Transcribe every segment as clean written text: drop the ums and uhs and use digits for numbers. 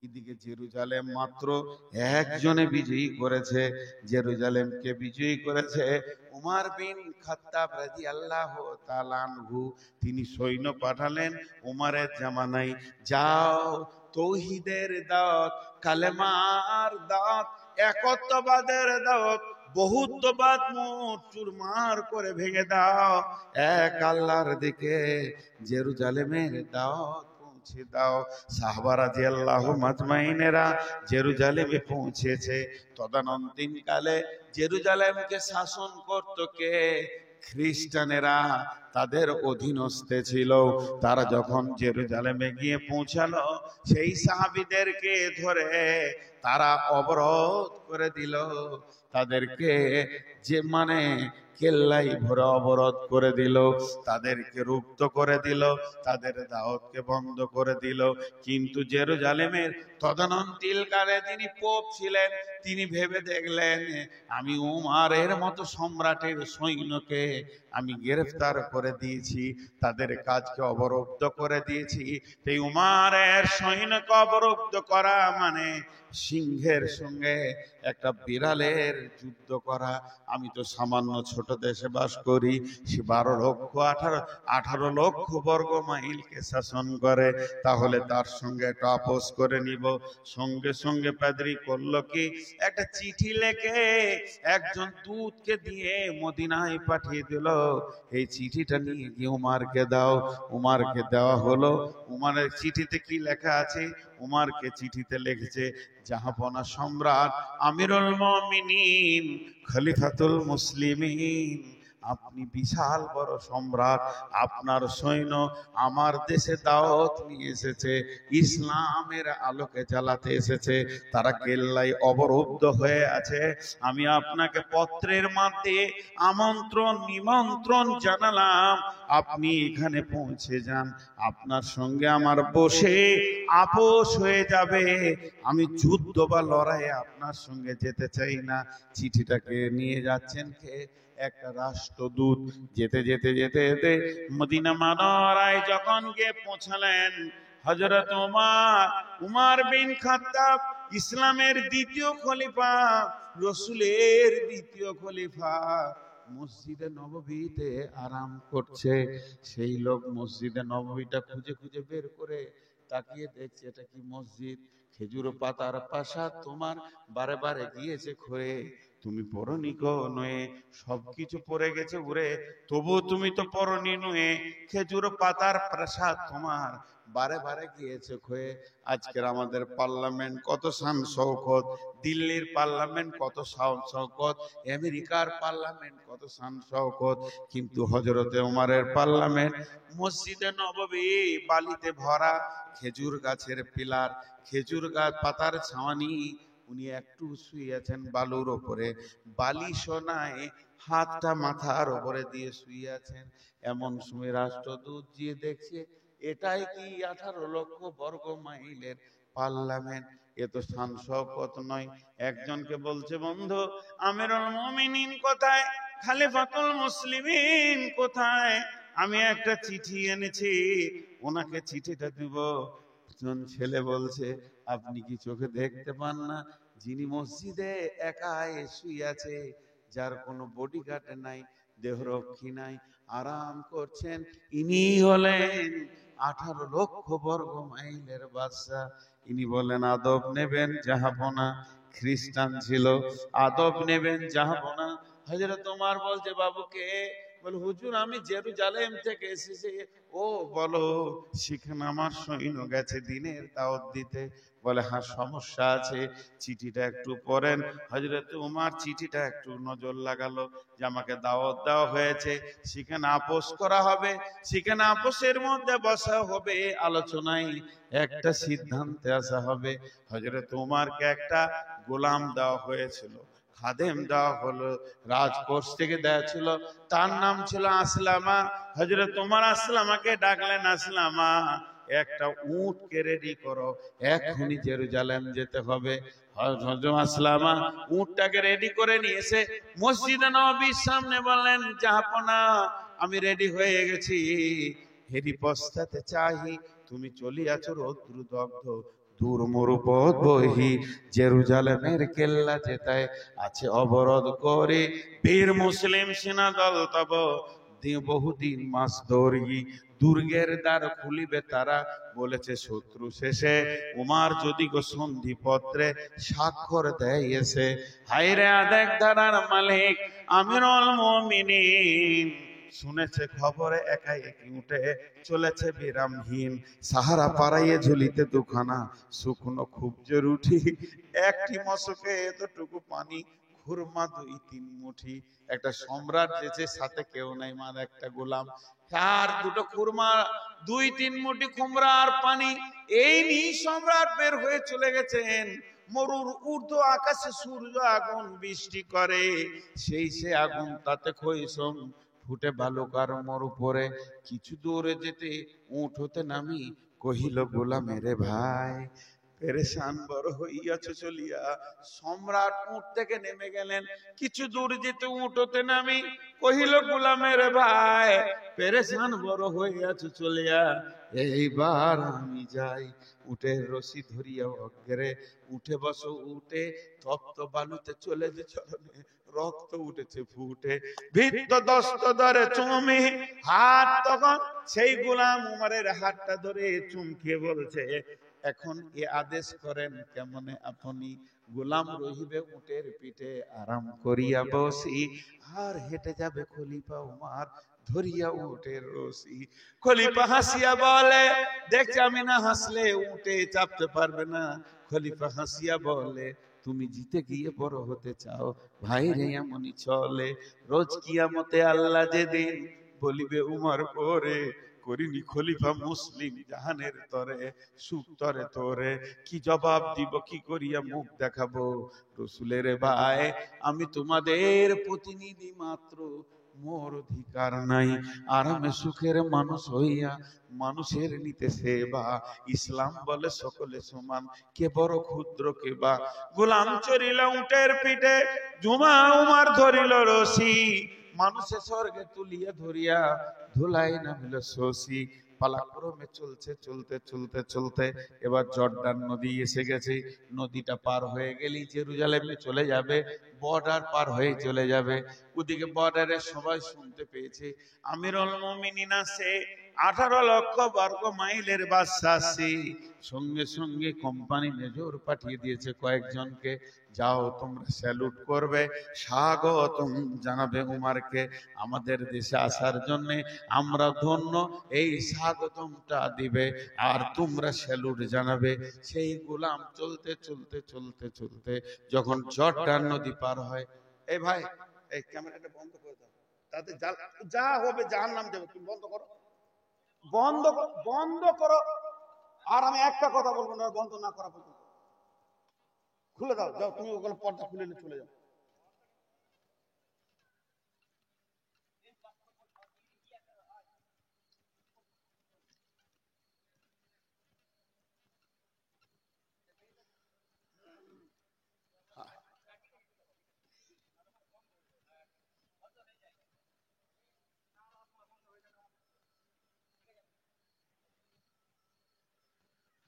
এদিকে জেরুজালেম মাত্র একজনে বিজয়ী করেছে। জেরুজালেমকে বিজয়ী করেছে উমর বিন খাত্তাব রাদিয়াল্লাহু তাআলা আনহু। তিনি সৈন্য পাঠালেন উমরের জামানায়, যাও তৌহিদের দাওয়াত, কালেমার দাওয়াত, একত্ববাদের দাওয়াত, বহুত্ববাদ মোট চুরমার করে ভেঙে দাও, এক আল্লাহর দিকে জেরুজালেমের দাওয়াত পৌঁছে দাও। সাহাবা রাদিয়াল্লাহু মাজমাইনেরা জেরুজালেমে পৌঁছেছে। তদানীন্তন কালে জেরুজালেমকে শাসন করত কে? খ্রিস্টানেরা তাদের অধীনস্থে ছিল। তারা যখন জেরুজালেমে গিয়ে পৌঁছালো, সেই সাহাবীদেরকে ধরে তারা অবরোধ করে দিল। তাদেরকে যে কেল্লাই ভরে অবরোধ করে দিল, তাদেরকে রুদ্ধ করে দিল, তাদের দাওয়াতকে বন্ধ করে দিল। কিন্তু জেরুজালেমের তদানীন্তন কালে যিনি পোপ ছিলেন, তিনি ভেবে দেখলেন, আমি উমরের মতো সম্রাটের সৈন্যকে আমি গ্রেফতার করে দিয়েছি, তাদের কাজকে অবরুদ্ধ করে দিয়েছি। এই উমরের সৈন্যকে অবরুদ্ধ করা মানে সিংহের সঙ্গে একটা বিড়ালের যুদ্ধ করা। আমি তো সামান্য ছোট দেশে বাস করি, সে 18 লক্ষ বর্গ মাইলকে শাসন করে, তাহলে তার সঙ্গে একটা আপোষ করে নিব। সঙ্গে সঙ্গে পাদ্রী করলো কি, একটা চিঠি লেখে একজন দূতকে দিয়ে মদিনায় পাঠিয়ে দিল, এই চিঠিটা নিয়ে গিয়ে উমরকে দাও। উমরকে দেওয়া হলো। উমরের চিঠিতে কি লেখা আছে? উমরকে চিঠিতে লিখেছে, জাহাপনা সম্রাট আমিরুল মুমিনিন খলিফাতুল মুসলিমিন, আপনি বিশাল বড় সম্রাট, আপনার সৈন্য আমার দেশে দাওয়াত নিয়ে এসেছে, ইসলামের আলোকে জ্বালাতে এসেছে, তারা কেল্লায় অবরুদ্ধ হয়ে আছে। আমি আপনাকে পত্রের মাধ্যমে আমন্ত্রণ নিমন্ত্রণ জানালাম, আপনি এখানে পৌঁছে যান, আপনার সঙ্গে আমার বসে আপোষ হয়ে যাবে। আমি যুদ্ধ বা লড়াইয়ে আপনার সঙ্গে যেতে চাই না। চিঠিটাকে নিয়ে যাচ্ছেন কে? একটা রাষ্ট্রদূত। যেতে যেতে যেতে যেতে মদিনা মানরায় যখন গিয়ে পৌঁছালেন, হযরত উমর বিন খাত্তাব ইসলামের দ্বিতীয় খলিফা, রাসূলের দ্বিতীয় খলিফা, মসজিদে নববীতে আরাম করছে। সেই লোক মসজিদে নববীটা খুঁজে খুঁজে বের করে তাকিয়ে দেখছে, এটা কি মসজিদ? খেজুর পাতার প্রাসাদ তোমার বারে বারে গিয়েছে ক্ষয়ে, তুমি পরনি গো নয়ে, সবকিছু পড়ে গেছে উড়ে, তবু তুমি তো পরনি নয়ে, খেজুর পাতার প্রাসাদ তোমার বারে বারে গিয়েছে ক্ষয়ে। আজকের আমাদের পার্লামেন্ট কত শান শৌকত, দিল্লির পার্লামেন্ট কত শান শৌকত, আমেরিকার পার্লামেন্ট কত শান শৌকত, কিন্তু হযরতে উমরের পার্লামেন্ট মসজিদে নববী বালিতে ভরা, খেজুর গাছের পিলার, খেজুর গাছ পাতার ছাওয়ানি, উনি একটু শুয়ে আছেন বালুর ওপরে, বালি সোনায় হাতটা মাথার ওপরে দিয়ে শুয়ে আছেন। এমন সময় রাষ্ট্রদূত গিয়ে দেখছে, এটাই কি 18 লক্ষ বর্গ মাইলের পার্লামেন্ট? এ তো শান শওকত নয়। একজনকে বলছে, বন্ধু আমিরুল মুমিনিন কোথায়, খলিফাতুল মুসলিমিন কোথায়? আমি একটা চিঠি এনেছি, ওনাকে চিঠিটা দিব। একজন ছেলে বলছে, আপনি কি চোখে দেখতে পান না, যিনি মসজিদে একাই শুয়ে আছে, যার কোনো বডিগার্ড নাই, দেহরক্ষী নাই, আরাম করছেন, ইনি হলেন 18 লক্ষ বর্গ মাইলের বাদশা। ইনি বলেন, আদব নেবেন জাহাপনা। খ্রিস্টান ছিল, আদব নেবেন জাহাপনা। হযরত ওমর বলছে, বাবুকে? বলে, হুজুর আমি জেরুজালেম থেকে এসেছি। ও বলো, সেখানে আমার সৈন্য গেছে দিনের দাওয়াত দিতে। বলে, হ্যাঁ সমস্যা আছে, চিঠিটা একটু পড়েন। হযরত ওমর চিঠিটা একটু নজর লাগালো, যে আমাকে দাওয়াত দেওয়া হয়েছে, সেখানে আপোষ করা হবে, সেখানে আপোষের মধ্যে বসা হবে, আলোচনায় একটা সিদ্ধান্তে আসা হবে। হযরত ওমরকে একটা গোলাম দেওয়া হয়েছিল, খাদেম দেওয়া হলো, রাজকোষ থেকে দেওয়া ছিল, তার নাম ছিল আসলামা। হযরত ওমর আসলামাকে ডাকলেন, আসলামা একটা উটকে রেডি করো, এখনই জেরুজালেম যেতে হবে। হযরত আসলামা উটটাকে রেডি করে নিয়ে এসে মসজিদে নববীর সামনে বললেন, জাহাপনা আমি রেডি হয়ে গেছি, হেরি পস্তাতে চাহি, তুমি চলিয়াছো রৌদ্র দগ্ধ দূর মরুপথ বহি জেরুজালেমের কেল্লা যেতায় আছে অবরোধ করে বীর মুসলিম সেনা দল তব বহুদিন মাস ধরি দুর্গের দ্বার খুলিবে তারা বলেছে শত্রু শেষে উমার যদি গো সন্ধি পত্রে স্বাক্ষর দেয় এসে হায়রে আদেক ধারার মালিক আমিরুল মুমিনিন শুনেছে খবরে একাই একই উঠে চলেছে বিরামহীন সাহারা পাড়াইয়ে ঝুলিতে দুখানা শুকনো খুব যে রুটি একটি মশকে এতটুকু পানি খুরমা 2-3 মুঠি একটা সম্রাট যেছে সাথে কেউ নাই মার একটা গোলাম আর দুটো খুরমা 2-3 মুঠি কুমড়া আর পানি এই নিয়ে সম্রাট বের হয়ে চলে গেছেন মরুর ঊর্ধ্ব আকাশে সূর্য আগুন বৃষ্টি করে সেই সে আগুন তাতে খৈসম ফুটে বালুকার মরু পরে কিছু দূরে যেতে উঠ হতে নামি কহিল গোলামের ভাই পেরেশান বড় হইয়াছ চলিয়া সম্রাট উঠ থেকে নেমে গেলেন কিছু দূর যেতে উঠ হতে নামি কহিল গোলামের ভাই পেরেশান বড় হইয়াছ চলিয়া এইবার আমি যাই উটের রশি ধরিয়া অগ্রে উঠে বসো উঠে তপ্ত বালুতে চলে যে চরণে রক্ত উঠেছে ফুটে ভিত্ত দস্ত ধরে চুমি হাত তখন সেই গোলাম উমারের হাতটা ধরে চুমকিয়ে বলছে এখন এ আদেশ করেন কেমনে আপনি গোলাম রহিবে উটের পিঠে আরাম করিয়া বসি আর হেঁটে যাবে খলিফা উমার ধরিয়া উটের রশি খলিফা হাসিয়া বলে দেখছি আমি না হাসলে উটে চাপতে পারবে না খলিফা হাসিয়া বলে তুমি জিতে গিয়ে বড় হতে চাও ভাই রে এমনই চলে রোজ কিয়ামতে আল্লাহ যেদিন বলিবে উমর পরে করিনি খলিফা মুসলিম জাহানের তরে সুখ তরে তোরে কি জবাব দিব কি করিয়া মুখ দেখাবো রসুলের ভাই আমি তোমাদের প্রতিনিধি মাত্র মোর অধিকার নাই আরামে সুখের মানুষ হইয়া মানুষের নিতে সেবা ইসলাম বলে সকলে সমান কে বড় ক্ষুদ্র কে বা গোলাম চরিল উটের পিঠে জুমা উমার ধরিল রশি মানুষের স্বর্গে তুলিয়া ধরিয়া ধুলাই নামিল শশী পালাক্রমে চলছে চলতে চলতে চলতে এবার জর্ডান নদী এসে গেছে নদীটা পার হয়ে গেলেই জেরুজালেমে চলে যাবে বর্ডার পার হয়ে চলে যাবে ওদিকে বর্ডারে সবাই শুনতে পেয়েছে আমিরুল মুমিনিন আছে 18 লক্ষ বর্গ মাইলের বাদশাহ সঙ্গে সঙ্গে কোম্পানি মেজর পাঠিয়ে দিয়েছে কয়েকজনকে যাও তোমরা স্যালুট করবে স্বাগতম জানাবে উমারকে আমাদের দেশে আসার জন্য আমরা ধন্য এই স্বাগতমটা দিবে আর তোমরা স্যালুট জানাবে সেই গোলাম চলতে চলতে চলতে চলতে যখন জর্ডান নদী পার হয় এই ভাই এই ক্যামেরাটা বন্ধ করে দাও তাতে যা হবে জাহান্নাম যাবে তুমি বন্ধ করো বন্ধ করো আর আমি একটা কথা বলবো না বন্ধ না করা পর্যন্ত খুলে দাও যাও তুমি ওগুলো পর্দা খুলে নিয়ে চলে যাও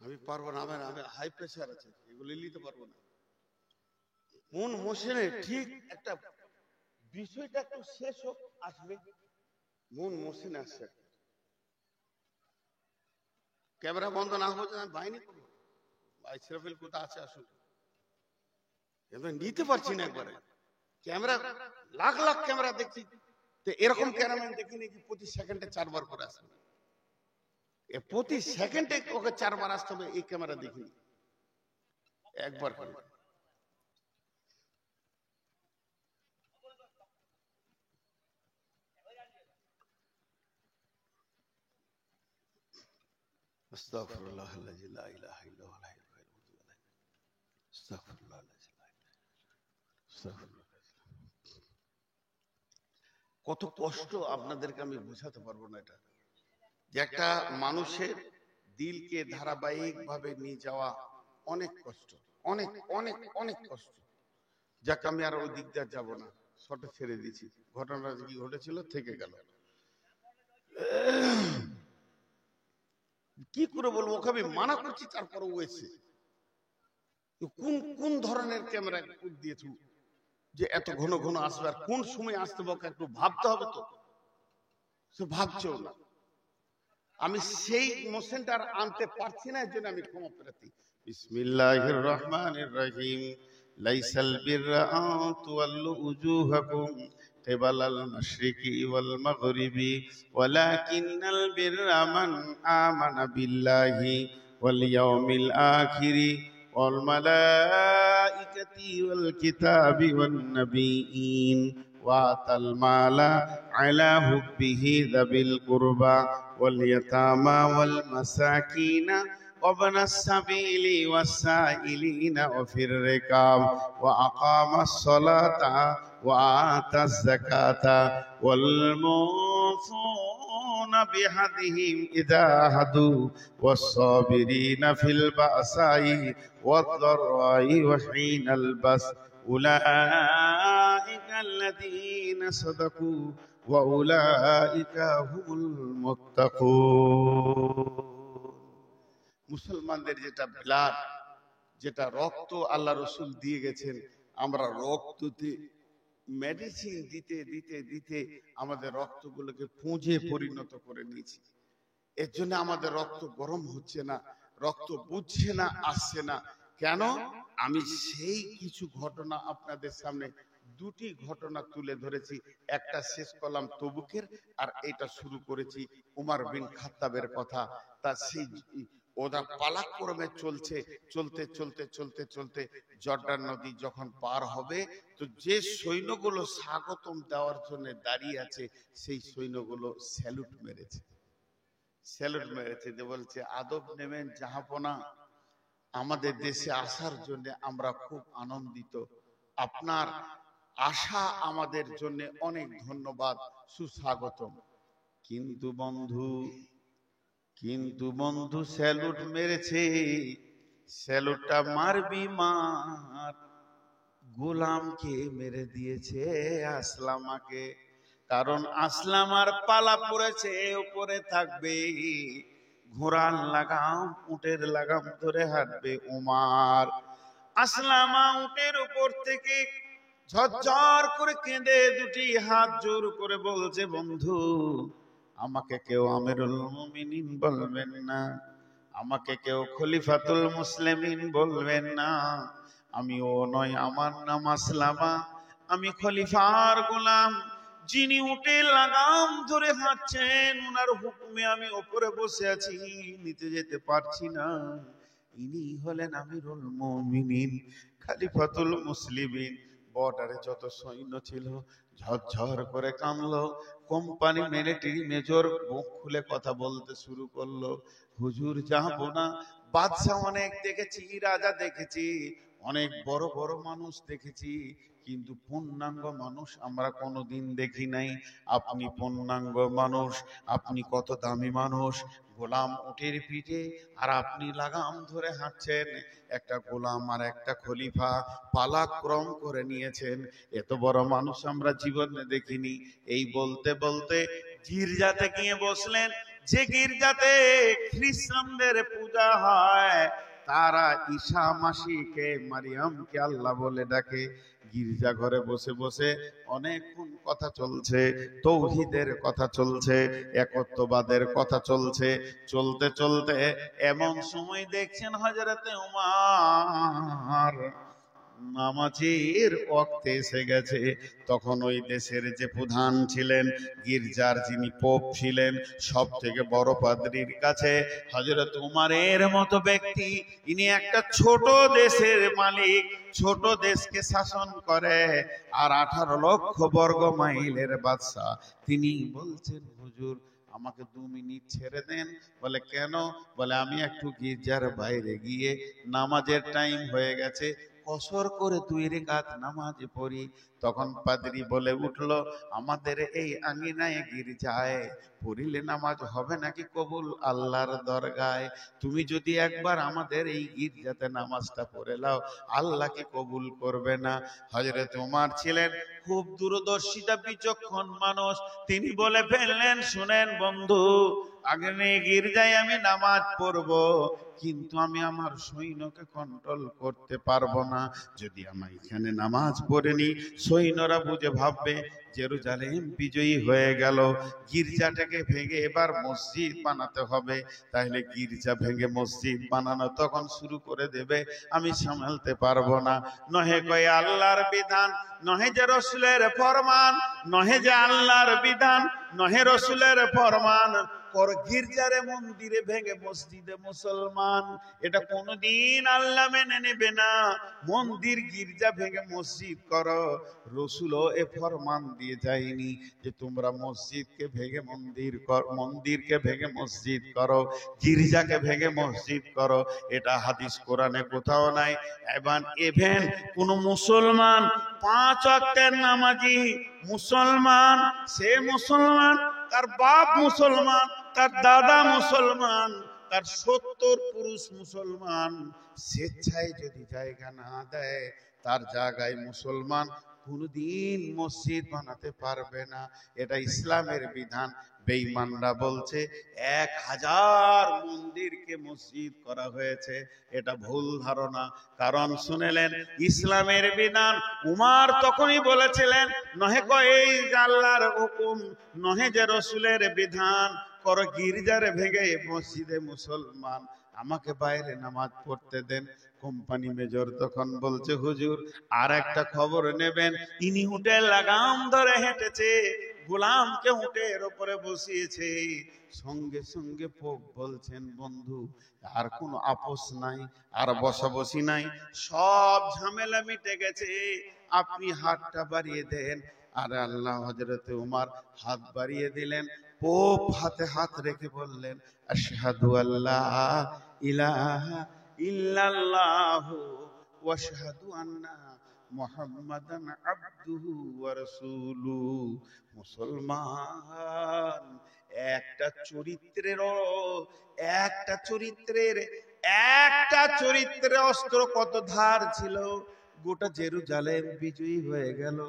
আমি পারবো না আমি হাই প্রেসার আছে এগুলো নিতে পারবো না মন মোশনে ঠিক একটা বিষয়টা একটু শেষ হোক আসবে মন মোশনে আসছে ক্যামেরা বন্ধ না হলে আমি বাহিনী করবো ভাই ইসরাফিল কোথা আছে আসুন এবার নিতে পারছি না একবারে ক্যামেরা লাখ লাখ ক্যামেরা দেখছি তো এরকম ক্যামেরাম্যান দেখিনি যে প্রতি সেকেন্ডে 4 বার করে আসবে প্রতি সেকেন্ডে ওকে 4 বার আসতে হবে এই ক্যামেরা দেখিনি একবার করে আস্তাগফিরুল্লাহ আল্লাযী লা ইলাহা ইল্লা হুয়াল হাইয়ুল কাইয়্যুম আস্তাগফিরুল্লাহ কত কষ্ট আপনাদেরকে আমি বোঝাতে পারবো না এটা যে একটা মানুষের দিলকে ধারাবাহিক ভাবে নিয়ে যাওয়া অনেক কষ্ট অনেক অনেক অনেক কষ্ট যাকে আমি আর ওই দিক দিয়ে যাবো না শর্টে ছেড়ে দিয়েছি ঘটনাটা কি ঘটেছিল থেকে গেল কি করে বলবো ওকে আমি মানা করছি তারপরে ও এসে কোন কোন ধরনের ক্যামেরা দিয়েছ যে এত ঘন ঘন আসবে, আর কোন সময় আসতে বকে একটু ভাবতে হবে তো, সে ভাবছেও না। আমি সেই মোশনটা আর আনতে পারছি না, এর জন্য আমি ক্ষমা প্রার্থী। বিসমিল্লাহির রহমানির রহিম। লাইসাল বিররা আন তুওয়াল্লু উজুহাকুম কিবালাল মাশরিকি ওয়াল মাগরিবি ওয়ালাকিন্নাল বিররা মান আমানা বিল্লাহি ওয়াল ইয়াউমিল আখিরি ওয়াল মালাইকাতি ওয়াল কিতাবি ওয়ান নাবিয়্যিন وآتى المال على حبه ذوي القربى واليتامى والمساكين وابن السبيل والسائلين وفي الركاب وأقام الصلاة وآتى الزكاة والموفون بعهدهم إذا عاهدوا والصابرين في البأساء والضراء وحين البأس أولئك الذين صدقوا وأولئك هم المتقون। মুসলমানদের যেটা ব্লাড, যেটা রক্ত আল্লাহ রসুল দিয়ে গেছেন, আমরা রক্ততে মেডিসিন দিতে দিতে দিতে আমাদের রক্তগুলোকে পুঁজে পরিণত করে নিয়েছি। এর জন্য আমাদের রক্ত গরম হচ্ছে না, রক্ত বুঝছে না, আসছে না। কেন? আমি সেই কিছু ঘটনা আপনাদের সামনে দুটি ঘটনা তুলে ধরেছি। একটা শেষ করলাম তবুকের, আর এটা শুরু করেছি উমর বিন খাত্তাবের কথা। তা সেই ওরা পালাক্রমে চলছে, চলতে চলতে চলতে চলতে জর্ডান নদী যখন পার হবে, তো যে সৈন্যগুলো স্বাগতম দেওয়ার জন্য দাঁড়িয়ে আছে, সেই সৈন্যগুলো স্যালুট মেরেছে। স্যালুট মেরেছে যে বলছে, আদব নেবেন জাহাপনা, আমাদের দেশে আসার জন্য আমরা খুব আনন্দিত, আপনার আশা আমাদের জন্য অনেক ধন্যবাদ, সুস্বাগতম। কিন্তু বন্ধু স্যালুট মেরেছে, স্যালুটটা মারবি মার, গোলামকে মেরে দিয়েছে আসলামাকে। কারণ আসলামার পালা পড়েছে, উপরে থাকবে ঘোড়ার লাগাম, উটের লাগাম ধরে হাঁটবে উমার। আসলামা উটের উপর থেকে ঝরঝর করে কেঁদে দুটি হাত জোর করে বলছে, বন্ধু আমাকে কেউ আমিরুল মুমিনিন বলবেন না, আমাকে কেউ খলিফাতুল মুসলিমিন বলবেন না, আমি ও নয়, আমার নাম আসলামা, আমি খলিফার গোলাম, যিনি উটে লাগাম ধরে হাঁটছেন, উনার হুকুমে আমি ওপরে বসে আছি, নিচে যেতে পারছি না। ইনি হলেন আমিরুল মুমিনিন, খলিফাতুল মুসলিমিন। বর্ডারে যত সৈন্য ছিল ঝরঝর করে কামলো। কোম্পানি মিলিটারি মেজর মুখ খুলে কথা বলতে শুরু করলো, হুজুর যাবো না, বাদশা অনেক দেখেছি, রাজা দেখেছি, অনেক বড় বড় মানুষ দেখেছি, কিন্তু পূর্ণাঙ্গ মানুষ আমরা কোনোদিন দেখি নাই। আপনি পূর্ণাঙ্গ মানুষ, আপনি কত দামি মানুষ, গোলাম উটের পিঠে আর আপনি লাগাম ধরে হাঁটছেন। একটা গোলাম আর একটা খলিফা পালাক্রম করে নিয়েছেন, এত বড় মানুষ আমরা জীবনে দেখিনি। এই বলতে বলতে গির্জাতে গিয়ে বসলেন। যে গির্জাতে খ্রিস্টানদের পূজা হয়, তারা ঈসা মাসিকে, মারিয়ামকে আল্লাহ বলে ডাকে। গির্জা ঘরে বসে বসে অনেকক্ষণ কথা চলছে, তৌহিদের কথা চলছে, একত্ববাদের কথা চলছে। চলতে চলতে এমন সময় দেখছেন হযরতে উমর নামাজের ওয়াক্তে এসে গেছে। তখন ওই দেশের যে প্রধান ছিলেন, গির্জার যিনি পোপ ছিলেন, সব থেকে বড় পাদ্রীর কাছে হযরত উমরের মতো ব্যক্তি, ইনি একটা ছোট দেশের মালিক, ছোট দেশকে শাসন করে, আর 18 লক্ষ বর্গ মাইলের বাদশা। তিনি বলছেন, হুজুর আমাকে 2 মিনিট ছেড়ে দেন। বলে কেন? বলে আমি একটু গির্জার বাইরে গিয়ে, নামাজের টাইম হয়ে গেছে, কসর করে 2 রাকাত নামাজ পড়ি। তখন পাদ্রী বলে উঠলো, আমাদের এই আঙ্গিনায় গির্জায় পড়িলে নামাজ হবে নাকি কবুল আল্লাহর দরগায়? তুমি যদি একবার আমাদের এই গির্জাতে নামাজটা পড়ে নাও, আল্লাহ কি কবুল করবে না? হযরত ওমর ছিলেন খুব দূরদর্শিতা বিচক্ষণ মানুষ। তিনি বলে ফেললেন, শুনেন বন্ধু, আগামী গির্জায় আমি নামাজ পড়বো, কিন্তু আমি আমার সৈন্যকে কন্ট্রোল করতে পারবো না। যদি আমি এখানে নামাজ পড়েনি, সৈন্যরা বুঝে ভাববে জেরুজালেম বিজয়ী হয়ে গেল, গির্জাটাকে ভেঙে এবার মসজিদ বানাতে হবে। তাহলে গির্জা ভেঙে মসজিদ বানানো তখন শুরু করে দেবে, আমি সামলাতে পারবো না। নহে কয়ে আল্লাহর বিধান, নহে যে রসুলের ফরমান, নহে যে আল্লাহর বিধান, নহে রসুলের ফরমান, কর গির্জারে মন্দিরে ভেঙে মসজিদে মুসলমান। এটা কোনদিন আল্লাহ মেনে নেবে না। মন্দির গির্জা ভেঙে মসজিদ করো, রসুলও এ ফরমান দিয়ে যায়নি যে তোমরা মসজিদকে ভেঙে মন্দির কর, মন্দিরকে ভেঙে মসজিদ করো, গির্জাকে ভেঙে মসজিদ করো। এটা হাদিস কোরআনে কোথাও নাই। ইভেন কোন মুসলমান 5 ওয়াক্তের নামাজি মুসলমান, সে মুসলমান, তার বাপ মুসলমান, তার দাদা মুসলমান, তার 70 পুরুষ মুসলমান, স্বেচ্ছায় যদি জায়গা না দেয়, তার জায়গায় মুসলমান কোনদিন মসজিদ বানাতে পারবে না। এটা ইসলামের বিধান। বেঈমানরা বলছে 1000 মন্দিরকে মসজিদ করা হয়েছে, এটা ভুল ধারণা। কারণ শুনেলেন ইসলামের বিধান, উমার তখনই বলেছিলেন নহে কয় এই আল্লাহর হুকুম, নহে যে রসুলের বিধান, কর গির্জারে ভেঙে মসজিদে মুসলমান, আমাকে বাইরে নামাজ পড়তে দেন। কোম্পানি মেজর তখন বলছে হুজুর আর একটা খবর নেবেন। ইনি উঠে লাগাম ধরে হেঁটেছে, গোলামকে উটের উপরে বসিয়েছে। সঙ্গে সঙ্গে পোপ বলছেন বন্ধু আর কোনো আপোষ নাই, আর বসাবসি নাই, সব ঝামেলা মিটে গেছে, আপনি হাতটা বাড়িয়ে দেন। আর আল্লাহ হযরতে উমর হাত বাড়িয়ে দিলেন। পোপ হাতে হাত রেখে বললেন আশহাদু আল্লা ইলাহা ইল্লাল্লাহু ওয়া আশহাদু আন্না মুহাম্মাদান আবদুহু ওয়া রাসূলুহু। মুসলমান একটা চরিত্রের অস্ত্র কত ধার ছিল। গোটা জেরুজালেম বিজয়ী হয়ে গেল,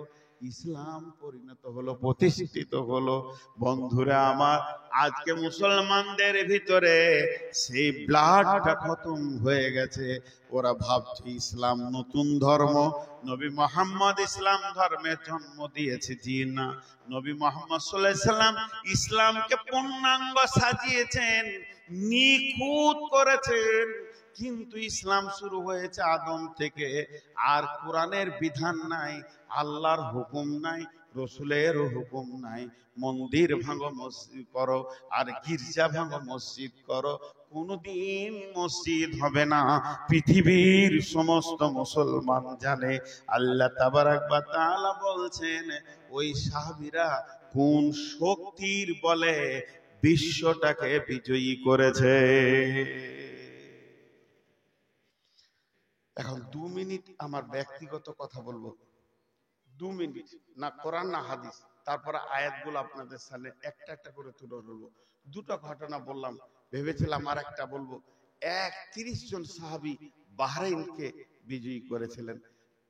ইসলাম পরিণত হলো, প্রতিষ্ঠিত হলো। বন্ধুরা আমার, আজকে মুসলমানদের ভিতরে সেই ব্লাডটা খতম হয়ে গেছে। ওরা ভাবছে ইসলাম নতুন ধর্ম, নবী মুহাম্মদ ইসলাম ধর্মের জন্ম দিয়েছে। জি না, নবী মুহাম্মদ সাল্লাল্লাহু আলাইহি সাল্লাম ইসলামকে পূর্ণাঙ্গ সাজিয়েছেন, নিখুঁত করেছেন। কিন্তু ইসলাম শুরু হয়েছে আদম থেকে। আর কোরআনের বিধান নাই, আল্লাহর হুকুম নাই, রসুলেরও হুকুম নাই। মন্দির ভাঙো মসজিদ করো, আর গির্জা ভাঙো মসজিদ করো, কোনদিন মসজিদ হবে না। পৃথিবীর সমস্ত মুসলমান জানে। আল্লাহ তাবারাক ওয়া তাআলা বলছেন ওই সাহাবীরা কোন শক্তির বলে বিশ্বটাকে বিজয়ী করেছে। এখন 2 মিনিট আমার ব্যক্তিগত কথা বলবো, 2 মিনিট, না কোরআন না হাদিস। তারপরে আয়াতগুলো আপনাদের সামনে একটা একটা করে তুলে ধরবো। 2টা ঘটনা বললাম, ভেবেছিলাম আর একটা বলবো। 30 জন সাহাবী বাহরাইনকে বিজয়ী করেছিলেন।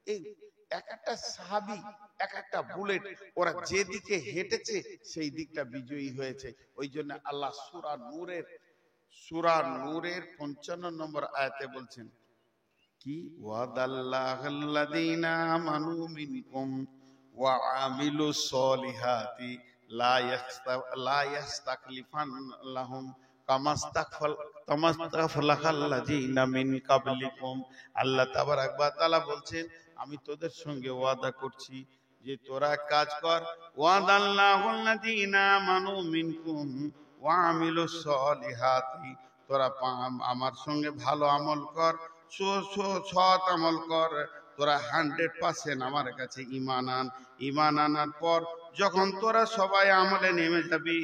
এই এক একটা সাহাবী, এক একটা বুলেট, ওরা যেদিকে হেঁটেছে সেই দিকটা বিজয়ী হয়েছে। ওই জন্য আল্লাহ সূরা নূরের 55 নম্বর আয়াতে বলছেন কি ওয়াদাল্লাহুল্লাযীনা আমানু মিনকুম ওয়া আমিলুস সলিহাতি লা ইস্তাকলিফান্নাহুম কামাস্তাকফালাল্লাযীনা মিন ক্বাবলিকুম। আল্লাহ তাবারাক ওয়া তাআলা বলছেন আমি তোদের সঙ্গে ওয়াদা করছি যে তোরা কাজ কর। ওয়াদাল্লাহুল্লাযীনা আমানু মিনকুম ওয়া আমিলুস সলিহাতি, তোরা আমার সঙ্গে ভালো আমল কর, সৎ আমল কর। তোরা 100% আমার কাছে ঈমান আন। ঈমান আনার পর যখন তোরা সবাই আমলে নেমে যাবি,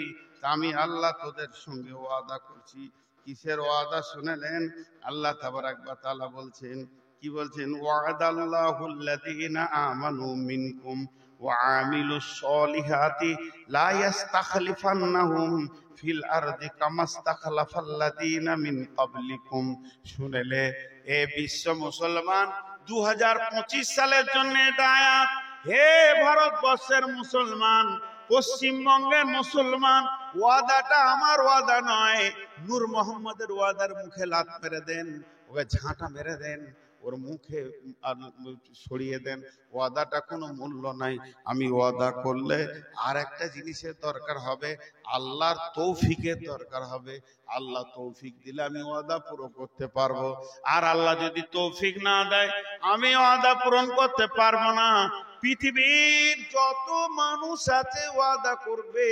আমি আল্লাহ তোদের সঙ্গে ওয়াদা করছি। কিসের ওয়াদা শুনেলেন? আল্লাহ তাবারাক ওয়া তাআলা বলছেন, কি বলছেন? ওয়াদাল্লাহুল্লাযীনা আমানু মিনকুম ওয়া আমিলুস সলিহাতি লা ইস্তাখলিফান্নাহুম ফিল আরদি কামাস্তাখলাফাল্লাযীনা মিন ক্বাবলিকুম। শুনেলে এ বিশ্ব মুসলমান, 2025 সালের জন্য এটা আয়াত। হে ভারতবর্ষের মুসলমান, পশ্চিমবঙ্গের মুসলমান, ওয়াদাটা আমার ওয়াদা নয়, নূর মোহাম্মদের ওয়াদার মুখে লাত মেরে দেন, ওকে ঝাঁটা মেরে দেন, ওর মুখে সরিয়ে দেন। ওয়াদাটা কোনো মূল্য নাই। আমি ওয়াদা করলে আর একটা জিনিসের দরকার হবে, আল্লাহর তৌফিকের দরকার হবে। আল্লাহ তৌফিক দিলে আমি ওয়াদা পূরণ করতে পারবো, আর আল্লাহ যদি তৌফিক না দেয় আমি ওয়াদা পূরণ করতে পারবো না। পৃথিবীর যত মানুষ আছে ওয়াদা করবে,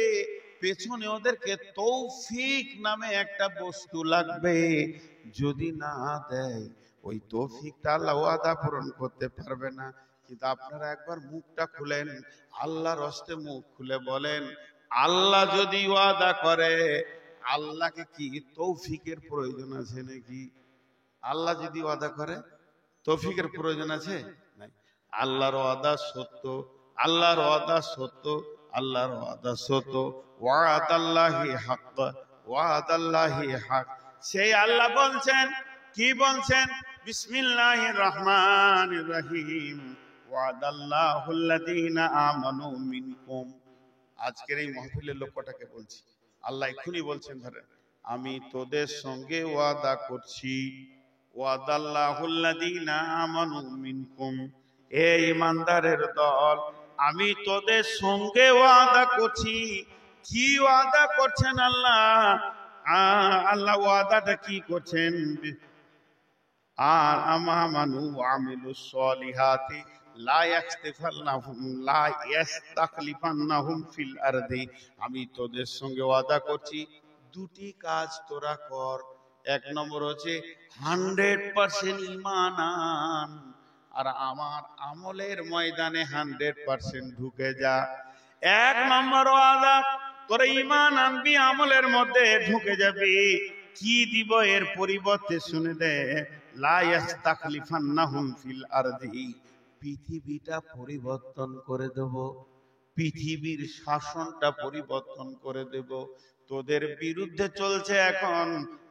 পেছনে ওদেরকে তৌফিক নামে একটা বস্তু লাগবে। যদি না দেয় ওই তৌফিকটা আল্লাহ ওয়াদা পূরণ করতে পারবে না। কিন্তু আপনারা একবার মুখটা খুলেন, আল্লাহর হস্তে মুখ খুলে বলেন, আল্লাহ যদি ওয়াদা করে, আল্লাহকে কি তৌফিকের প্রয়োজন আছে নাকি? আল্লাহ যদি ওয়াদা করে তৌফিকের প্রয়োজন আছে? নাই। আল্লাহর ওয়াদা সত্য, আল্লাহর ওয়াদা সত্য, আল্লাহর ওয়াদা সত্য। ওয়াদাল্লাহি হক, ওয়াদাল্লাহি হক। সেই আল্লাহ বলছেন, কি বলছেন? বিসমিল্লাহির রহমানির রহিম, ওয়াদাল্লাহুল্লাযীনা আমানু মিনকুম। আজকের এই মাহফিলের লক্ষ্যটাকে বলছি। আল্লাহ এখনই বলছেন, ধরেন, আমি তোদের সঙ্গে ওয়াদা করছি। ওয়াদাল্লাহুল্লাযীনা আমানু মিনকুম, এই ইমানদারের দল, আমি তোদের সঙ্গে ওয়াদা করছি। কি ওয়াদা করছেন আল্লাহ? আল্লাহ ওয়াদাটা কি করছেন? আর আমানু আমিলুস সলিহাতি লা ইয়াস্তাখলিফান্নাহুম ফিল আরদি। আমি তোদের সঙ্গে ওয়াদা করছি, দুটি কাজ তোরা কর। এক নম্বর হচ্ছে 100% ঈমান আন, আর আমার আমলের ময়দানে 100% ঢুকে যা। এক নম্বর ওয়াদা, তোরা ঈমান আনবি, আমলের মধ্যে ঢুকে যাবি। কি দিব এর পরিবর্তে? শুনে দে, লা ইয়াস্তাখলিফান্নাহুম ফিল আরদি, পৃথিবীটা পরিবর্তন করে দেব, পৃথিবীর শাসনটা পরিবর্তন করে দেব। তোদের বিরুদ্ধে চলছে এখন,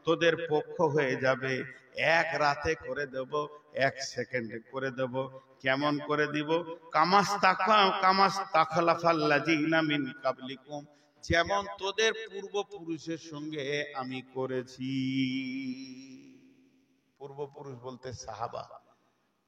তোদের পক্ষ হয়ে যাবে। এক রাতে করে দেব, এক সেকেন্ডে করে দেব। কেমন করে দিব? কামাস্তাখলাফাল্লাযীনা মিন কাবলিকুম, যেমন তোদের পূর্বপুরুষের সঙ্গে আমি করেছি। পূর্বপুরুষ বলতে সাহাবা,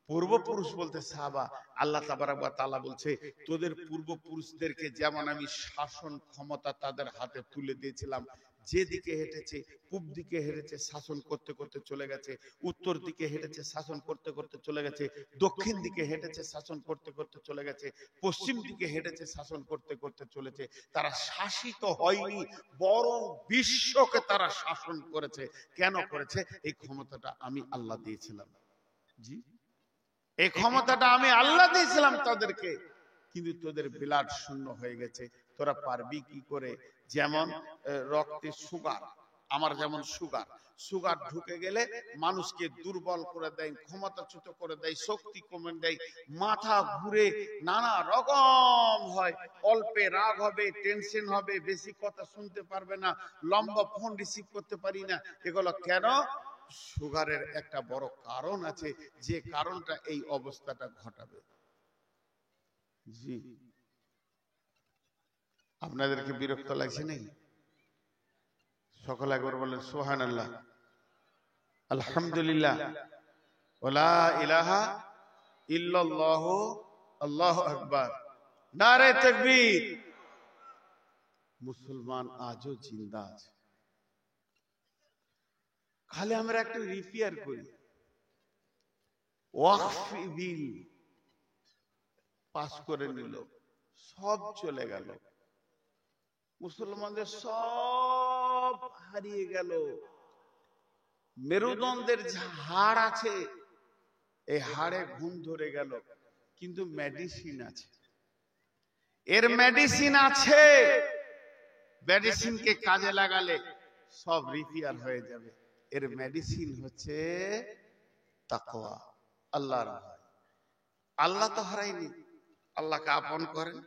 পূর্বপুরুষ বলতে সাহাবা। আল্লাহ তাবারক ওয়া তাআলা বলছে, তোদের পূর্বপুরুষদেরকে যেমন আমি শাসন ক্ষমতা তাদের হাতে তুলে দিয়েছিলাম, যেদিকে হেঁটেছে, পূব দিকে হেঁটেছে, শাসন করতে করতে চলে গেছে, উত্তর দিকে হেঁটেছে, শাসন করতে করতে চলে গেছে, দক্ষিণ দিকে হেঁটেছে, শাসন করতে করতে চলে গেছে, পশ্চিম দিকে হেঁটেছে, শাসন করতে করতে চলেছে। তারা শাসিত হয়নি, বরং বিশ্বকে তারা শাসন করেছে। কেন করেছে? এই ক্ষমতাটা আমি আল্লাহ দিয়েছিলাম। জি, এই ক্ষমতাটা আমি আল্লাহ দিয়েছিলাম তাদেরকে। কিন্তু তোদের ব্লাড শূন্য হয়ে গেছে, তোরা পারবি কি করে? যেমন রক্তে সুগার, আমার যেমন সুগার, সুগার ঢুকে গেলে মানুষকে দুর্বল করে দেয়, ক্ষমতাচ্যুত করে দেয়, শক্তি কমে দেয়, মাথা ঘুরে নানা রকম হয়, অল্পে রাগ হবে, টেনশন হবে, বেশি কথা শুনতে পারবে না, লম্বা ফোন রিসিভ করতে পারি না। এগুলো কেন? সুগারের একটা বড় কারণ আছে, যে কারণটা এই অবস্থাটা ঘটাবে। জি, আপনাদেরকে বিরক্ত লাগছে নাকি? সকলে একবার বলেন সুবহানাল্লাহ, আলহামদুলিল্লাহ, ওয়া ইলাহা ইল্লাল্লাহ, আল্লাহু আকবার, নারে তাকবীর। মুসলমান আজও জিন্দা আছে। খালি আমরা একটা রিপেয়ার করি, ওয়াকফ বিল পাস করে নিল, সব চলে গেল, মুসলমানদের সব হারিয়ে গেল। মেরুদণ্ডের যে হাড় আছে, এই হাড়ে ঘুম ধরে গেল, কিন্তু মেডিসিন আছে, এর মেডিসিন আছে, মেডিসিনকে কাজে লাগালে সব রিপেয়ার হয়ে যাবে। এর মেডিসিন হচ্ছে তাকওয়া, আল্লাহর ভয়। আল্লাহ তো হারায়নি, আল্লাহকে আপন করেন,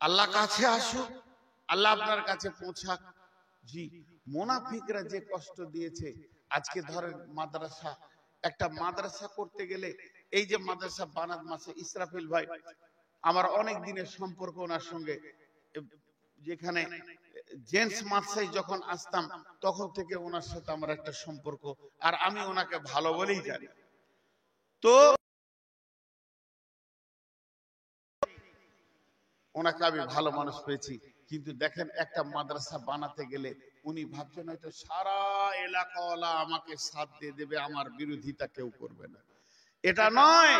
আল্লাহ কাছে আসুক, আল্লাহ আপনার কাছে পৌঁছাক। জি, মুনাফিকরা যে কষ্ট দিয়েছে, আজকে ধরেন মাদ্রাসা, একটা মাদ্রাসা করতে গেলে, এই যে মাদ্রাসা বানাত মাসে, ইসরাফিল ভাই আমার অনেক দিনের সম্পর্ক ওনার সঙ্গে, যেখানে জেন্টস মাদ্রাসায় যখন আসতাম তখন থেকে ওনার সাথে আমার একটা সম্পর্ক, আর আমি ওনাকে ভালো বলেই জানি। তো ওনাকে আমি ভালো মানুষ পেয়েছি, কিন্তু দেখেন একটা মাদ্রাসা বানাতে গেলে উনি ভাবছেন হয়তো সারা এলাকাওয়ালা আমাকে সাথ দিয়ে দেবে, আমার বিরোধিতা কেউ করবে না। এটা নয়,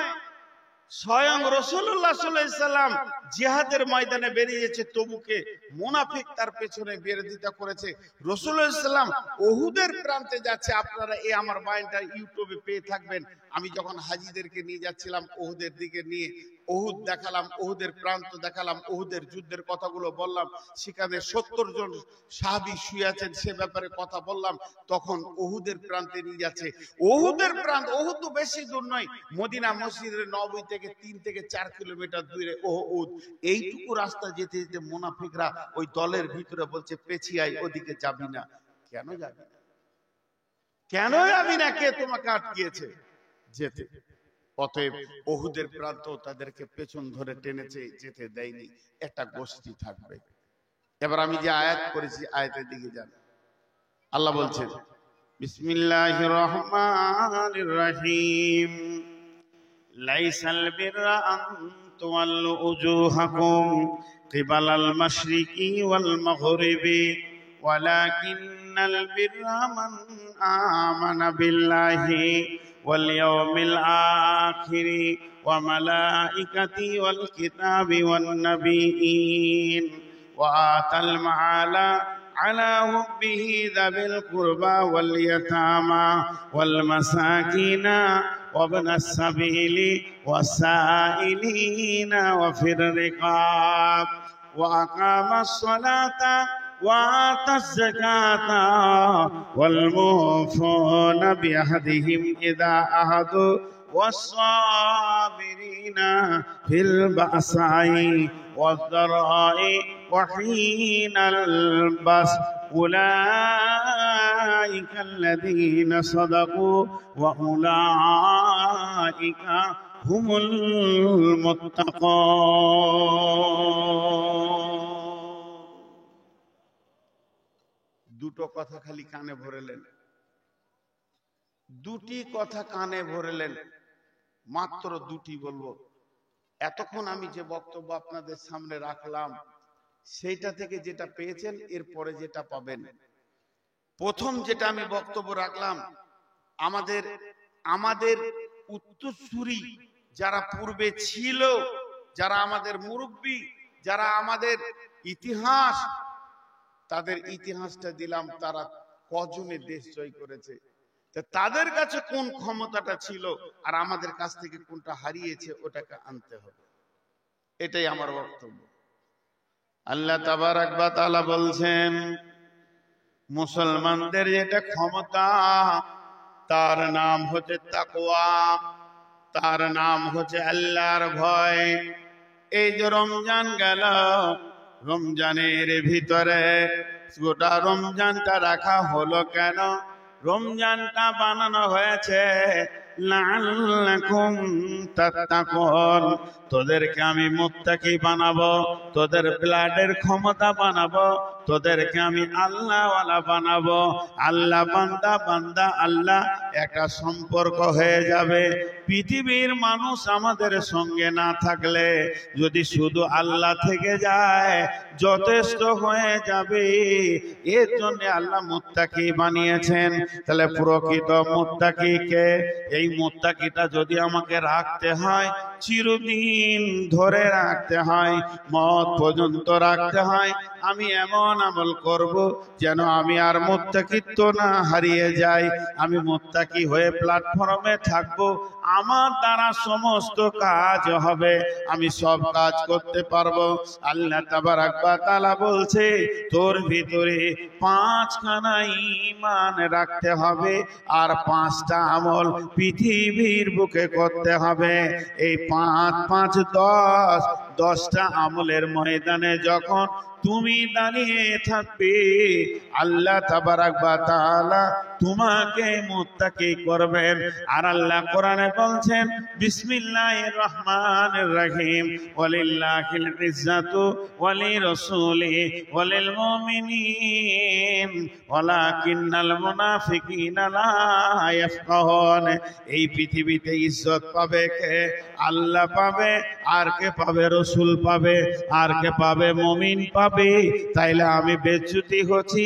স্বয়ং রাসূলুল্লাহ সাল্লাল্লাহু আলাইহি সাল্লাম জিহাদের ময়দানে বেরিয়েছে, তবুকে মুনাফিক তার পেছনে বিরোধিতা করেছে। রাসূলুল্লাহ সাল্লাল্লাহু আলাইহি সাল্লাম উহুদের প্রান্তে যাচ্ছে, আপনারা এই আমার বয়ানটা ইউটিউবে পেয়ে থাকবেন। আমি যখন হাজীদেরকে নিয়ে যাচ্ছিলাম উহুদের দিকে নিয়ে, উহুদ দেখালাম, উহুদের প্রান্ত দেখালাম, উহুদের যুদ্ধের কথাগুলো বললাম, সেখানে 70 জন সাহাবী শুয়ে আছেন সে ব্যাপারে কথা বললাম। তখন উহুদের প্রান্তে নিয়ে যাচ্ছে, উহুদের প্রান্ত, উহুদ তো বেশি দূর নয়, মদিনা মসজিদের নববী থেকে 3 থেকে 4 কিলোমিটার দূরে উহুদ। এইটুকু রাস্তা যেতে যেতে মুনাফিকরা ওই দলের ভিতরে বলছে পেছিয়ে আয়, ওদিকে যাবি না। কেন যাবি না? কেন যাবি না? কে তোমাকে আটকিয়েছে যেতে? অতএব উহুদের প্রান্ত তাদেরকে পেছন ধরে টেনেছে, যেতে দেয়নি। একটা গোষ্ঠী থাকবে। এবার আমি যে আয়াত করেছি আয়াতের দিকে যান। আল্লাহ বলছেন বিসমিল্লাহির রহমানির রহিম, লাইসাল বিররা আন তুওয়াল্লু উজুহাকুম কিবালাল মাশরিকি ওয়াল মাগরিবি ওয়ালাকিন্নাল বিররা মান আমানা বিল্লাহি ওয়াল ইয়াউমিল আখিরি ওয়া মালাইকাতি ওয়াল কিতাবি ওয়ান নাবিয়্যিন ওয়া আতাল মাআলা على حبه ذوي القربى واليتامى والمساكين وابن السبيل والسائلين وفي الرقاب وأقام الصلاة وآتى الزكاة والموفون بعهدهم إذا عاهدوا والصابرين في البأساء والضراء وحين البأس أولئك الذين صدقوا وأولئك هم المتقون। দুটো কথা খালি কানে ভরেলেন, দুটি কথা কানে ভরেলেন, মাত্র দুটি বলবো। এতক্ষণ আমি যে বক্তব্য আপনাদের সামনে রাখলাম সেইটা থেকে যেটা পেয়েছেন এরপরে যেটা পাবেন। প্রথম যেটা আমি বক্তব্য রাখলাম, আমাদের উত্তরসূরি যারা পূর্বে ছিল, যারা আমাদের মুরব্বী, যারা আমাদের ইতিহাস, তাদের ইতিহাসটা দিলাম, তারা কজনে দেশ জয় করেছে, তাদের কাছে কোন ক্ষমতাটা ছিল আর আমাদের কাছ থেকে কোনটা হারিয়েছে, ওটাকে আনতে হবে। এটাই আমার বক্তব্য। আল্লাহ তাবারাক ওয়া তাআলা বলছেন মুসলমানদের যেটা ক্ষমতা তার নাম হচ্ছে তাকওয়া, তার নাম হচ্ছে আল্লাহর ভয়। এই যে রমজান গেল, রমজানের ভিতরে গোটা রমজানটা রাখা হলো কেন? রমজানটা বানানো হয়েছে লাআল্লাকুম তাত্তাকুন, তোদেরকে আমি মুত্তাকি বানাবো, তোদের ব্লাডের ক্ষমতা বানাবো, তোদেরকে আমি আল্লাহওয়ালা বানাবো। আল্লাহ বান্দা, বান্দা আল্লাহ একটা সম্পর্ক হয়ে যাবে। পৃথিবীর মানুষ আমাদের সঙ্গে না থাকলে যদি শুধু আল্লাহ থেকে যায় যথেষ্ট হয়ে যাবে। এর জন্য আল্লাহ মুত্তাকি বানিয়েছেন। তাহলে প্রকৃত মুত্তাকিকে, এই মুত্তাকিটা যদি আমাকে রাখতে হয়, চিরদিন ধরে রাখতে হয়, মওত পর্যন্ত রাখতে হয়, আমি এমন আমল করব যেন আমি আর মুত্তাকিত্ব না হারিয়ে যাই। আমি মুত্তাকি হয়ে প্ল্যাটফর্মে থাকব, আমার দ্বারা সমস্ত কাজ হবে, আমি সব কাজ করতে পারবো। আল্লাহ তাবারাক ওয়া তাআলা বলছে তোর ভিতরে 5খানা ঈমান রাখতে হবে আর 5টা আমল পৃথিবীর বুকে করতে হবে। এই 5 5 10 10টা আমলের ময়দানে যখন তুমি দাঁড়িয়ে থাকবে, আল্লাহ তাবারাক ওয়া তাআলা তোমাকে মুত্তাকি করবেন। আর আল্লাহ কোরআনে বলছেন বিসমিল্লাহির রহমানির রহিম, ওয়ালিল্লাহিল ইজ্জাতু ওয়ালিরাসূলি ওয়ালিল মুমিনিন ওয়ালাকিন্নাল মুনাফিকিনা লা ইয়াফকাহুন। এই পৃথিবীতে ইজ্জত পাবে কে? আল্লাহ পাবে। আর কে পাবে? রাসূল পাবে। আর কে পাবে? মুমিন পাবে। তাইলে আমি বেজ্জতি হচ্ছি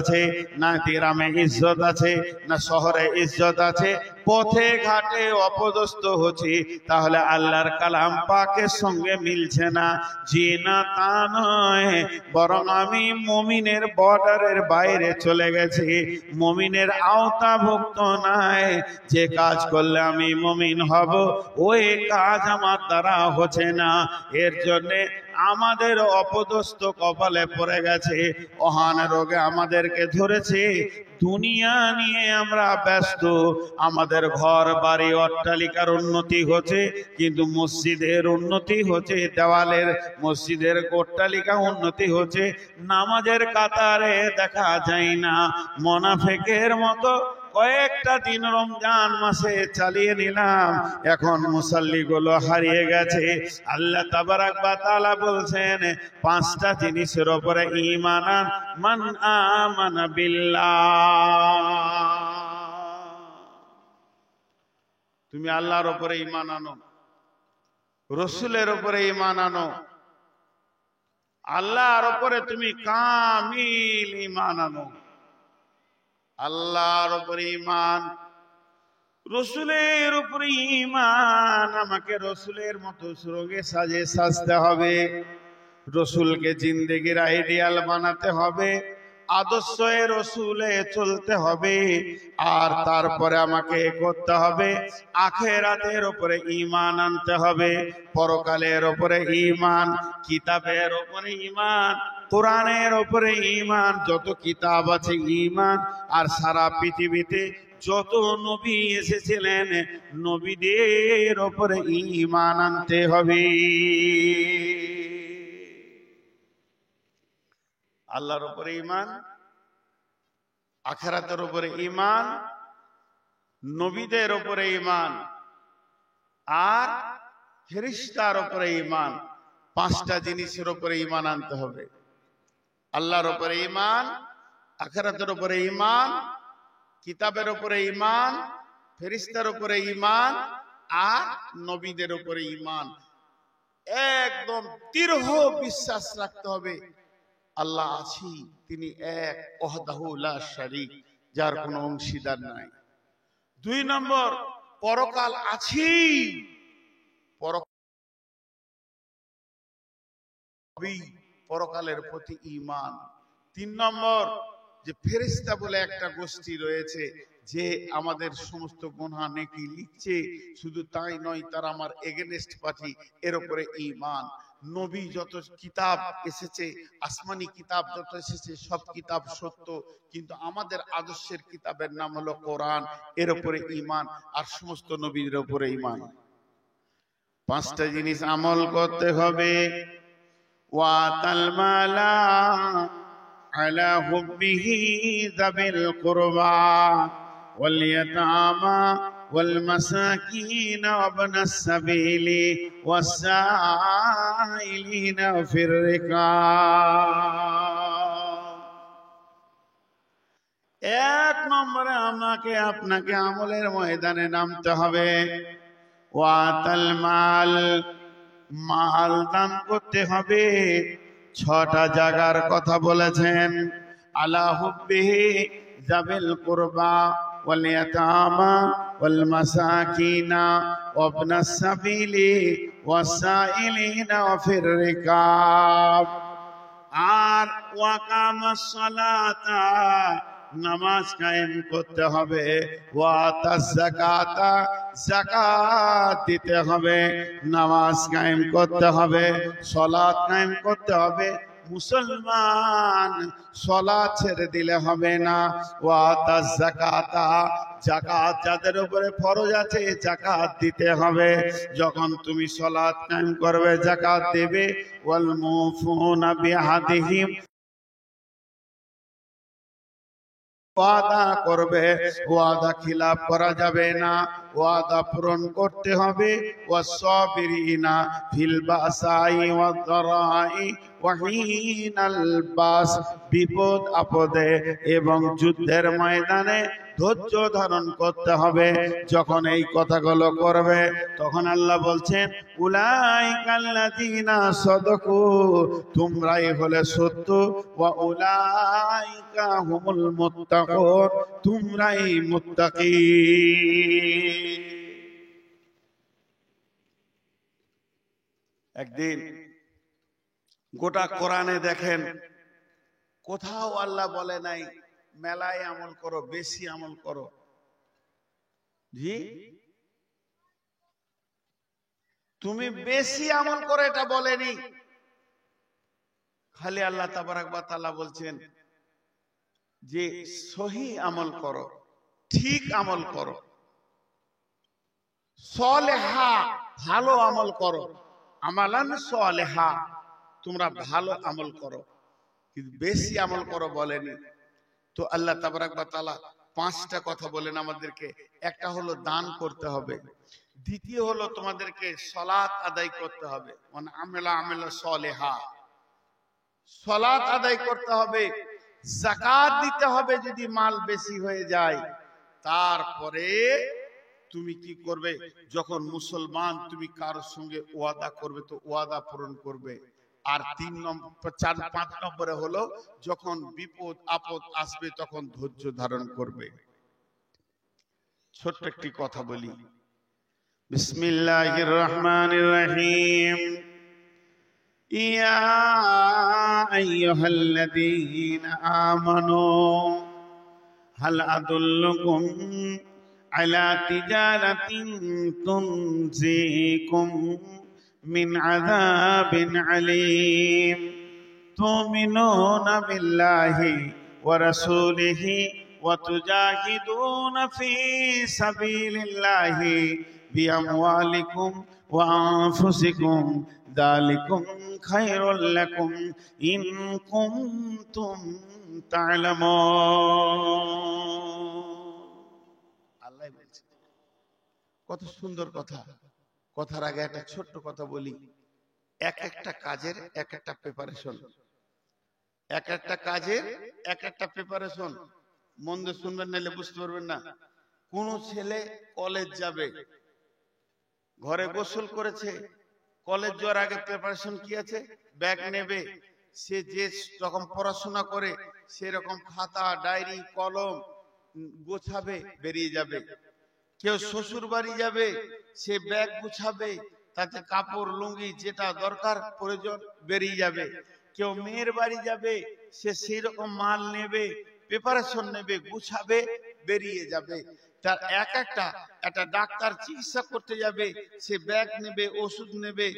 আছে না, গ্রামে ইজ্জত আছে না, শহরে ইজ্জত আছে, পথে ঘাটে অপদস্থ হচ্ছে, তাহলে আল্লাহর কালাম পাকের সঙ্গে মিলছে না। জি না, তা নয়, বরং আমি মুমিনের বর্ডারের বাইরে চলে গেছি, মুমিনের আওতাভুক্ত নাই। যে কাজ করলে আমি মুমিন হব ওই কাজ আমার দ্বারা হচ্ছে না। এর জন্যে আমাদের অপদস্থ কপালে পড়ে গেছে, অহান রোগে আমাদেরকে ধরেছে। দুনিয়া নিয়ে আমরা ব্যস্ত, আমাদের ঘর বাড়ি অট্টালিকার উন্নতি হচ্ছে, কিন্তু মসজিদের উন্নতি হচ্ছে, দেওয়ালের মসজিদের অট্টালিকা উন্নতি হচ্ছে, নামাজের কাতারে দেখা যায় না। মুনাফিকের মতো কয়েকটা দিন রমজান মাসে চালিয়ে নিলাম, এখন মুসাল্লিগুলো হারিয়ে গেছে। আল্লাহ তাবারাক ওয়া তাআলা বলছেন পাঁচটা জিনিসের উপরে ঈমান আন, মান আমানা বিল্লাহ। তুমি আল্লাহর উপরে ঈমান আনো, রাসূলের উপরে ঈমান আনো, আল্লাহর উপরে তুমি কামিল ঈমান আনো। আল্লাহর উপরে ঈমান, রাসূলের উপরে ঈমান। আমাকে রাসূলের মতো সুরগে সাজে সাজতে হবে, রাসূলকে জিন্দেগির আইডিয়াল বানাতে হবে, আদর্শে রাসূলে চলতে হবে। আর তারপরে আমাকে করতে হবে আখিরাতের উপরে ঈমান আনতে হবে, পরকালের উপরে ঈমান, কিতাবের উপরে ঈমান, কোরআনের উপরে ঈমান। যত কিতাব আছে ঈমান। আর সারা পৃথিবীতে যত নবী এসেছিলেন নবীদের উপরে ঈমান আনতে হবে। আল্লাহর উপরে ঈমান, আখিরাতের উপরে ঈমান, নবীদের উপরে ঈমান, আর ফেরেশতার উপরে ঈমান। পাঁচটা জিনিসের উপরে ঈমান আনতে হবে। আল্লাহর উপরে ঈমান, আখিরাতের উপরে ঈমান, কিতাবের উপরে ঈমান, ফেরেশতার উপরে ঈমান, আর নবীদের উপরে ঈমান। একদম দৃঢ় বিশ্বাস রাখতে হবে আল্লাহ আছি, তিনি এক, ওয়াহদাহু লা শারীক, যার কোনো অংশীদার নাই। দুই নম্বর, পরকাল আছি, পরকালের প্রতি ঈমান। তিন নম্বর, যে ফেরেশতা বলে একটা গোষ্ঠী রয়েছে যে আমাদের সমস্ত গুনাহ নেকি লিখছে, শুধু তাই নয়, তারা আমার এগেনস্ট পার্টি, এর উপরে ঈমান। নবী যত কিতাব এসেছে, আসমানি কিতাব যত এসেছে, সব কিতাব সত্য, কিন্তু আমাদের আদর্শের কিতাবের নাম হলো কোরআন, এর উপরে ঈমান। আর সমস্ত নবীর উপরে ঈমান। পাঁচটা জিনিস আমল করতে হবে। ওয়াতাল মালা আলা হুব্বিহি যাবিল কুরবা ওয়াল ইয়াতামা ওয়াল মাসাকিন ওয়াবনাস সাবিলি ওয়াসাইলিনা ফির রিকাব। এক নম্বরে আমাকে আপনাকে আমলের ময়দানে নামতে হবে। ওয়াতাল মাল, মাল দান করতে হবে। ছটা জায়গার কথা বলেছেন। আলা হুব্বিহি যাবিল কুরবা ওয়াল ইয়াতামা ওয়াল মাসাকিনা ওয়াবনাস সাবিলি ওয়াসাইলিনা ফির রিকাব। আর ওয়াকামাস সালাতা, নামাজ কায়েম করতে হবে। ওয়াতাজ যাকাতা, যাকাত দিতে হবে। নামাজ কায়েম করতে হবে, সালাত কায়েম করতে হবে, মুসলমান সালাত ছেড়ে দিলে হবে না। ওয়া আতা যাকাতা, যাকাত যাদের উপরে ফরজ আছে যাকাত দিতে হবে। যখন তুমি সালাত কায়েম করবে যাকাত দেবে। ওয়াল মুফুনা বিআহদিহিম, ওয়াদা করবে, ওয়াদা খিলাফ করা যাবে না, ওয়াদা পূরণ করতে হবে। ওয়াসসাবিরিনা ফিল বাসাই ওয়াদ-দারাই ওয়া হিনাল বাস, বিপদ আপদে এবং যুদ্ধের ময়দানে ধৈর্য ধারণ করতে হবে। যখন এই কথাগুলো করবে তখন আল্লাহ বলছেন উলাইকাল্লাযীনা সাদাকু, তোমরাই হলে সত্য, ওয়া উলাইকা হুমুল মুত্তাকুন, তোমরাই মুত্তাকি। একদিন গোটা কোরআনে দেখেন কোথাও আল্লাহ বলে নাই মেলায় আমল করো, বেশি আমল করো। জি, তুমি বেশি আমল করো এটা বলেনি, খালি আল্লাহ তাবারাক ওয়া তাআলা বলছেন যে সহি আমল করো, ঠিক আমল করো, সলেহা ভালো আমল করো, আমালান সলেহা, তোমরা ভালো আমল করো, কিন্তু বেশি আমল করো বলেনি। তো আল্লাহ তাবারাক ওয়া তাআলা পাঁচটা কথা বলেন আমাদেরকে। একটা হলো দান করতে হবে, দ্বিতীয় হলো তোমাদেরকে সালাত আদায় করতে হবে, মানে আমেলা আমেলা সলেহা, সালাত আদায় করতে হবে, যাকাত দিতে হবে যদি মাল বেশি হয়ে যায়। তারপরে তুমি কি করবে, যখন মুসলমান তুমি কারোর সঙ্গে ওয়াদা করবে তো ওয়াদা পূরণ করবে। আর 3 নম্বর 4 5 নম্বরে হলো যখন বিপদ আপদ আসবে তখন ধৈর্য ধারণ করবে। ছোট্ট একটি কথা বলি, বিসমিল্লাহির রহমানির রহিম। ইয়া আইয়ুহাল্লাযীনা আমানু হাল আদুল্লুকুম আলা তিজারাতিন তুনজিকুম মিন আযাবিন আলীম তুমিনুনা বিল্লাহি ওয়া রাসূলিহি ওয়া তুজাহিদুনা ফি সাবিলিল্লাহি বিআমওয়ালিকুম ওয়া আনফুসিকুম যালিকুম খায়রুল লাকুম ইন কুনতুম তা'লামুন। আল্লাহ বলছে, কত সুন্দর কথা। কথার আগে একটা ছোট্ট কথা বলি, এক একটা কাজের এক একটা প্রিপারেশন, এক একটা কাজের এক একটা প্রিপারেশন। মন দিয়ে শুনবেন নাহলে বুঝতে পারবেন না। কোন ছেলে কলেজ যাবে, ঘরে গোসল করেছে, কলেজ যাওয়ার আগে প্রিপারেশন কি আছে, ব্যাগ নেবে, সে যে রকম পড়াশোনা করে সেরকম খাতা ডায়েরি কলম গোছাবে, বেরিয়ে যাবে। কেউ শ্বশুর বাড়ি যাবে, সে ব্যাগ গুছাবে, তাতে কাপড় লুঙ্গি যেটা দরকার প্রয়োজন বেরিয়ে যাবে। কেউ মেয়ের বাড়ি যাবে, সে সেই রকম মাল নেবে, প্রিপারেশন নেবে, গুছাবে, বেরিয়ে যাবে। তার এক একটা ডাক্তার চিকিৎসা করতে যাবে, সে ব্যাগ নেবে, ওষুধ নেবে,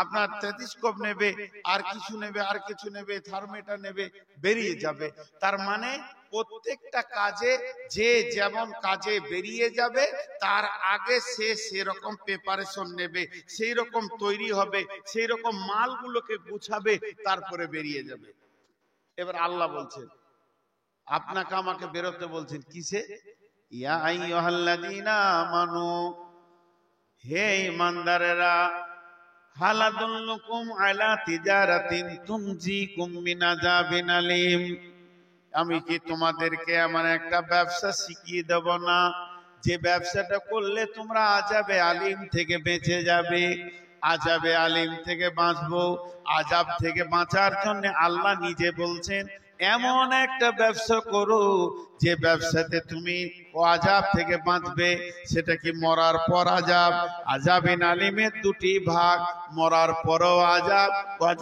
আপনার টেলিস্কোপ নেবে, আর কিছু নেবে, আর কিছু নেবে, থার্মোমিটার নেবে, বেরিয়ে যাবে। তার মানে প্রত্যেকটা কাজে যে যেমন কাজে বেরিয়ে যাবে তার আগে সে সেরকম প্রিপারেশন নেবে, সেই রকম তৈরি হবে, সেই রকম মালগুলোকে গুছাবে, তারপরে বেরিয়ে যাবে। এবার আল্লাহ বলছেন, আপনাকে আমাকে বেরোতে বলছেন কিসে? ইয়া আইয়ুহাল্লাযীনা আমানু, হে ঈমানদারেরা, হাল আদুল্লুকুম আলা তিজারাতিন তুনজিকুম মিন আযাবিন আলীম, আমি কি তোমাদেরকে এমন একটা ব্যবসা শিখিয়ে দেব না যে ব্যবসাটা করলে তোমরা আযাবে আলিম থেকে বেঁচে যাবে? আযাবে আলিম থেকে বাঁচবো। আযাব থেকে বাঁচার জন্য আল্লাহ নিজে বলছেন এমন একটা ব্যবসা করো যে ব্যবসাতে তুমি ও আযাব থেকে বাঁচবে। সেটা কি মরার পর আযাব। আযাবিন আলিমের দুটি ভাগ, মরার পরও আযাব,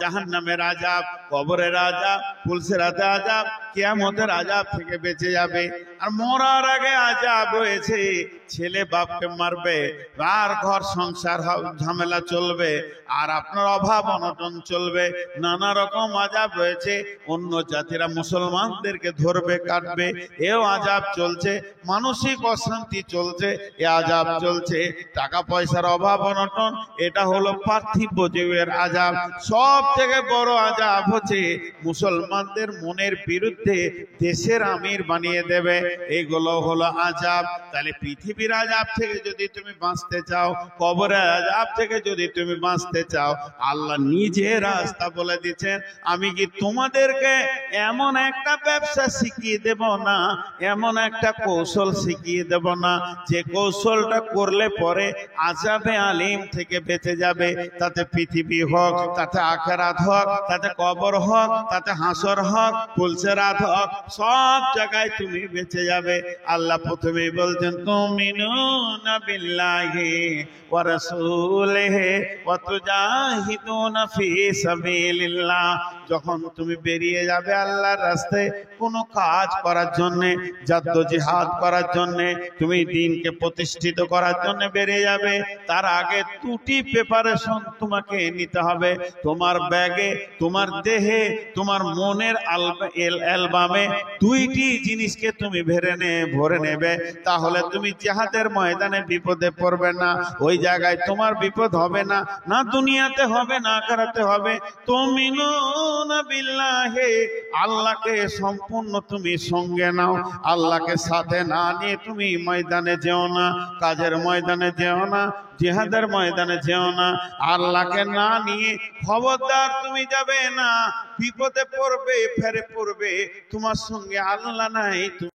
জাহান্নামের আযাব, কবরের আযাব, পুলসিরাতে আযাব, কিয়ামতের আযাব থেকে বেঁচে যাবে। আর মরার আগে আযাব রয়েছে, ছেলে বাপকে মারবে, আর ঘর সংসার ঝামেলা চলবে, আর আপনার অভাব অনটন চলবে, নানা রকম আযাব রয়েছে। অন্য জাতিরা মুসলমানদেরকে ধরবে, কাটবে, এও আযাব চলছে। মানসিক অশান্তি চলছে, এ আযাব চলছে। টাকা পয়সার অভাব অনটন, এটা হলো পার্থিব জীবের আযাব। সব থেকে বড় আযাব হচ্ছে মুসলমানদের মনের বিরুদ্ধে দেশের আমির বানিয়ে দেবে, এগুলো হলো আযাব। তাহলে পৃথিবীর আযাব থেকে যদি তুমি বাঁচতে চাও, কবরের আযাব থেকে যদি তুমি বাঁচতে চাও, আল্লাহ নিজে রাস্তা বলে দিচ্ছেন। আমি কি তোমাদেরকে এমন একটা ব্যবসা শিখিয়ে দেব না, এমন একটা কৌশল শিখিয়ে দেব না, যে কৌশলটা করলে পরে আযাবে আলিম থেকে বেঁচে যাবে। তাতে পৃথিবী হোক, তাতে আখিরাত হোক, তাতে কবর হোক, তাতে হাসর হোক, পুলসিরাত হোক, সব জায়গায় তুমি বেঁচে যাবে। আল্লাহ প্রথমেই বলছেন তুমিনুনা বিল্লাহি ওয়া রাসূলিহি ওয়া তুজাহিদুনা ফি সাবিলিল্লাহ। যখন তুমি বেরিয়ে যাবে আল্লাহর রাস্তায় কোনো কাজ করার জন্য, জাদ্দোজিহাদ করার জন্য, তুমি দ্বীনকে প্রতিষ্ঠিত করার জন্য বেরিয়ে যাবে, তার আগে দুটি প্রিপারেশন তোমাকে নিতে হবে। তোমার ব্যাগে, তোমার দেহে, তোমার মনের অ্যালবামে দুইটি জিনিসকে তুমি ভরে নেবে। তাহলে তুমি জিহাদের ময়দানে বিপদে পড়বে না। ওই জায়গায় তোমার বিপদ হবে না, না দুনিয়াতে হবে না আখিরাতে হবে। তুমিনুনা বিল্লাহি, আল্লাহকে সম্পূর্ণ তুমি সঙ্গে নাও। আল্লাহকে সাথে না নিয়ে তুমি ময়দানে যেও না, কাজের ময়দানে যেও না, জিহাদের ময়দানে যেও না। আল্লাহকে না নিয়ে খবরদার তুমি যাবে না, বিপদে পড়বে, ফেরে পড়বে। তোমার সঙ্গে আল্লাহ নাই।